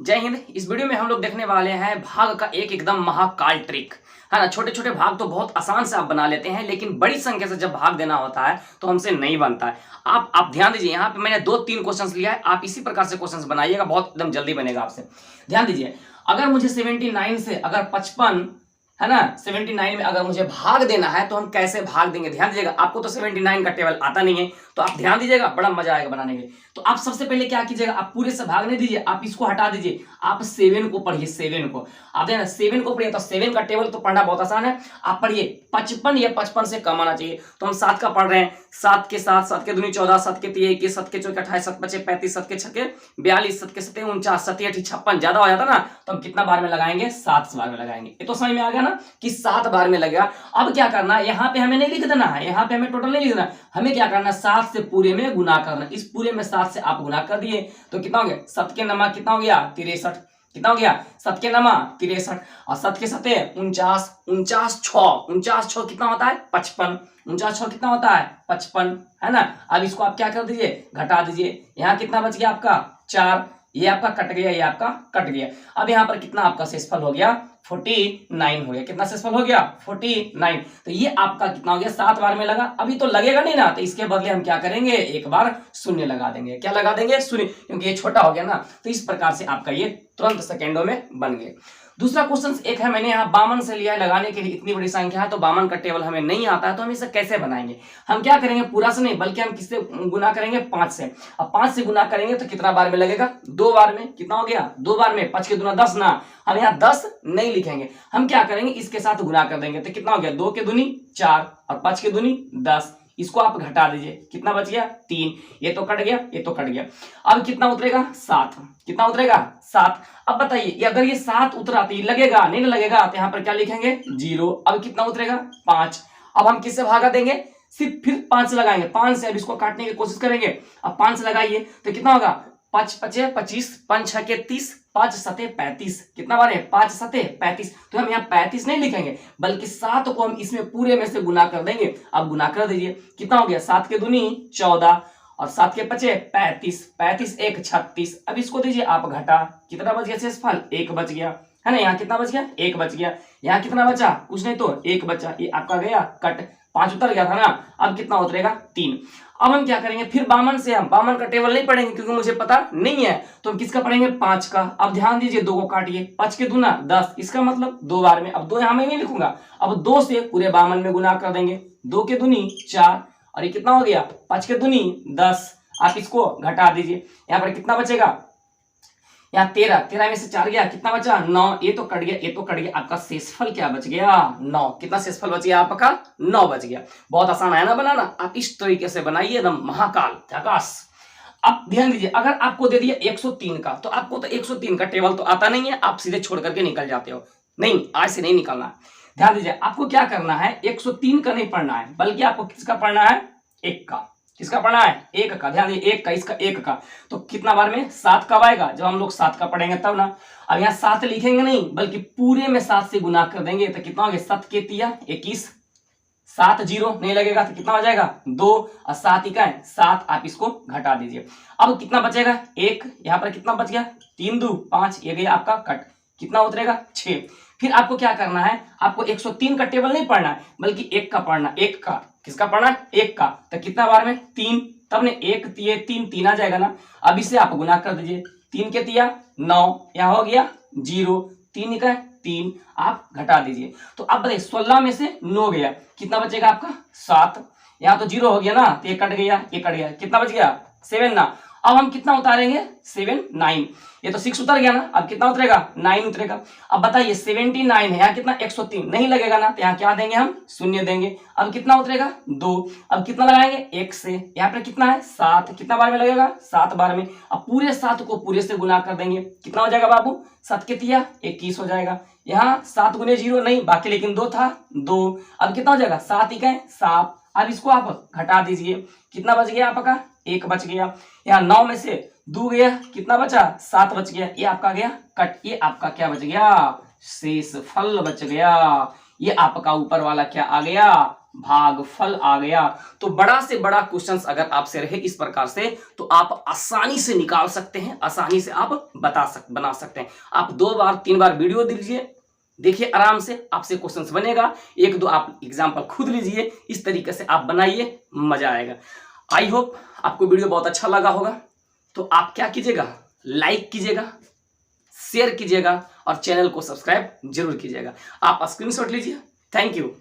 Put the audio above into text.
जय हिंद। इस वीडियो में हम लोग देखने वाले हैं भाग का एक एकदम महाकाल ट्रिक है ना। छोटे छोटे भाग तो बहुत आसान से आप बना लेते हैं, लेकिन बड़ी संख्या से जब भाग देना होता है तो हमसे नहीं बनता है। आप ध्यान दीजिए, यहाँ पे मैंने 2-3 क्वेश्चंस लिया है, आप इसी प्रकार से क्वेश्चंस बनाइएगा, बहुत एकदम जल्दी बनेगा आपसे। ध्यान दीजिए, अगर मुझे 79 से अगर 55 है ना, 79 में अगर मुझे भाग देना है तो हम कैसे भाग देंगे। ध्यान दीजिएगा, आपको तो 79 का टेबल आता नहीं है, तो आप ध्यान दीजिएगा, बड़ा मजा आएगा बनाने में। तो आप सबसे पहले क्या कीजिएगा, आप पूरे से भाग नहीं दीजिए, आप इसको हटा दीजिए, आप 7 को पढ़िए। 7 को आप देखना, 7 को पढ़िए तो 7 का टेबल तो पढ़ना बहुत आसान है। आप पढ़िए 55 या 55 से कम आना चाहिए, तो हम 7 का पढ़ रहे हैं। 7 के 7, 7 के दूनी 14, 7 के 3 21, 7 के 4 28, 7 5 35, 7 के 6 42, 7 के 7 49, 7 8 56, ज्यादा हो जाता ना, तो हम कितना बार में लगाएंगे, 7 बार में लगाएंगे। ये तो समझ में आ गया ना कि 7 बार में लगेगा। अब क्या करना है, यहाँ पे हमें नहीं लिख देना है, यहाँ पे हमें टोटल नहीं लिखना, हमें क्या करना है, 7 से पूरे में गुना करना। इस पूरे में 7 से आप गुना कर दिए तो कितना हो गया, 7 के नमा कितना हो गया, 63। कितना हो गया, 7 के नमा 63 और 7 के 7 49, 49 6, 49 6 कितना होता है, 55। 49 6 कितना होता है, 55 है ना। अब इसको आप क्या कर दीजिए, घटा दीजिए। यहाँ कितना बच गया आपका, 4। ये आपका कट गया, ये आपका कट गया। अब यहाँ पर कितना आपका शेषफल हो गया, 49 हो गया। कितना शेषफल हो गया, 49। तो ये आपका कितना हो गया, 7 बार में लगा। अभी तो लगेगा नहीं ना, तो इसके बदले हम क्या करेंगे, एक बार शून्य लगा देंगे। क्या लगा देंगे, शून्य, क्योंकि ये छोटा हो गया ना। तो इस प्रकार से आपका ये तुरंत सेकेंडों में बन गए। दूसरा क्वेश्चन एक है, मैंने यहाँ 52 से लिया है लगाने के लिए। इतनी बड़ी संख्या है तो 52 का टेबल हमें नहीं आता है, तो हम इसे कैसे बनाएंगे। हम क्या करेंगे, पूरा से नहीं बल्कि हम किससे गुना करेंगे, 5 से। अब 5 से गुना करेंगे तो कितना बार में लगेगा, 2 बार में। कितना हो गया, 2 बार में। 5 के दूना 10 ना, हम यहाँ 10 नहीं लिखेंगे, हम क्या करेंगे, इसके साथ गुना कर देंगे। तो कितना हो गया, 2 के दूनी 4 और 5 के दूनी 10। इसको आप घटा दीजिए, कितना बच गया, 3। ये तो कट गया, ये तो कट गया। अब कितना उतरेगा, 7। कितना उतरेगा, 7। अब बताइए, अगर ये 7 उतरा तो ये लगेगा नहीं, ना लगेगा, तो यहाँ पर क्या लिखेंगे, 0। अब कितना उतरेगा, 5। अब हम किससे भागा देंगे, सिर्फ फिर 5 लगाएंगे। 5 से अब इसको काटने की कोशिश करेंगे। अब 5 लगाइए तो कितना होगा, 5 5 25, 5 6 के 30, 5 7 35। कितना बार है, 5 7 35। तो हम यहाँ 35 नहीं लिखेंगे, बल्कि 7 को हम इसमें पूरे में से गुना कर देंगे। अब गुना कर दीजिए, कितना हो गया, 7 के दूनी 14 और 7 के 5 35, 35 1 36। अब इसको दीजिए आप घटा, कितना बच गया शेषफल, 1 बच गया है ना। यहाँ कितना बच गया, 1 बच गया। यहाँ कितना बचा, कुछ नहीं तो 1 बचा। ये आपका गया कट, 5 उतर गया था ना। अब कितना उतरेगा, 3। अब हम क्या करेंगे, फिर 52 से हम 52 का टेबल नहीं पढ़ेंगे, क्योंकि मुझे पता नहीं है, तो हम किसका पढ़ेंगे, 5 का। अब ध्यान दीजिए, 2 को काटिए, 5 के दूना 10, इसका मतलब 2 बार में। अब 2 यहां मैं नहीं लिखूंगा, अब 2 से पूरे 52 में गुना कर देंगे। 2 के दूनी 4 और ये कितना हो गया, 5 के दूनी 10। आप इसको घटा दीजिए, यहाँ पर कितना बचेगा, यहाँ 13, 13 में से 4 गया, कितना बचा, 9। ये तो कट गया, ये तो कट गया। आपका शेषफल क्या बच गया, 9। कितना शेषफल बच गया आपका, 9 बच गया। बहुत आसान है ना बनाना। आप इस तरीके से बनाइए, एकदम महाकाल झकास। अब ध्यान दीजिए, अगर आपको दे दिया 103 का, तो आपको तो 103 का टेबल तो आता नहीं है, आप सीधे छोड़ करके निकल जाते हो। नहीं, आज से नहीं निकलना। ध्यान दीजिए, आपको क्या करना है, 103 का नहीं पढ़ना है, बल्कि आपको किसका पढ़ना है, 1 का। किसका पढ़ना है, 1 का। ध्यान दीजिए, 1 का, इसका 1 का। तो कितना बार में, 7 कब आएगा, जब हम लोग 7 का पढ़ेंगे तब ना। अब यहाँ 7 लिखेंगे नहीं, बल्कि पूरे में 7 से गुना कर देंगे। तो कितना हो गया, 7 के 3 21, 7 0 नहीं लगेगा तो कितना हो जाएगा, 2 और 7 इकाई 7। आप इसको घटा दीजिए। अब कितना बचेगा, 1। यहाँ पर कितना बच गया, 3 2 5, ये गया आपका कट। कितना उतरेगा, 6। फिर आपको क्या करना है, आपको 103 का टेबल नहीं पढ़ना है, बल्कि 1 का पढ़ना। 1 का, किसका पढ़ना है, 1 का। तो कितना बार में, 3। तब ने 1 3 3 आ जाएगा ना। अब इसे आप गुना कर दीजिए, 3 के 3 9, यहाँ हो गया 0, 3 का 3। आप घटा दीजिए। तो अब बताइए, 16 में से 9 गया, कितना बचेगा आपका, 7। यहाँ तो 0 हो गया ना, तो ये कट गया, ये कट गया। कितना बच गया, 7 ना। अब हम कितना उतारेंगे, 7 9। ये तो 6 उतर गया ना, अब कितना उतरेगा, 9 उतरेगा। अब बताइए, 79 है, यहाँ कितना, 103 नहीं लगेगा ना, तो यहाँ क्या देंगे हम, शून्य देंगे। अब कितना उतरेगा, 2। अब कितना लगाएंगे, 1 से। यहाँ पर कितना है, 7। कितना बार में लगेगा, 7 बार में। अब पूरे 7 को पूरे से गुना कर देंगे। कितना हो जाएगा बाबू, 7 के 3 21 हो जाएगा। यहाँ 7 गुने 0 नहीं, बाकी लेकिन 2 था, 2। अब कितना हो जाएगा, 7 इकाई 7। अब इसको आप घटा दीजिए, कितना बच गया आपका, 1 बच गया। यहाँ 9 में से 2 गया, कितना बचा, 7 बच गया। ये आपका गया कट, ये आपका क्या बच गया, शेषफल बच गया। ये आपका ऊपर वाला क्या आ गया, भागफल आ गया। तो बड़ा से बड़ा क्वेश्चंस अगर आपसे रहे इस प्रकार से तो आप आसानी से निकाल सकते हैं, आसानी से आप बना सकते हैं। आप 2 बार 3 बार वीडियो दीजिए, देखिए आराम से आपसे क्वेश्चंस बनेगा, 1-2 आप एग्जाम्पल खुद लीजिए, इस तरीके से आप बनाइए, मजा आएगा। आई होप आपको वीडियो बहुत अच्छा लगा होगा। तो आप क्या कीजिएगा, लाइक कीजिएगा, शेयर कीजिएगा और चैनल को सब्सक्राइब जरूर कीजिएगा। आप स्क्रीनशॉट लीजिए। Thank you.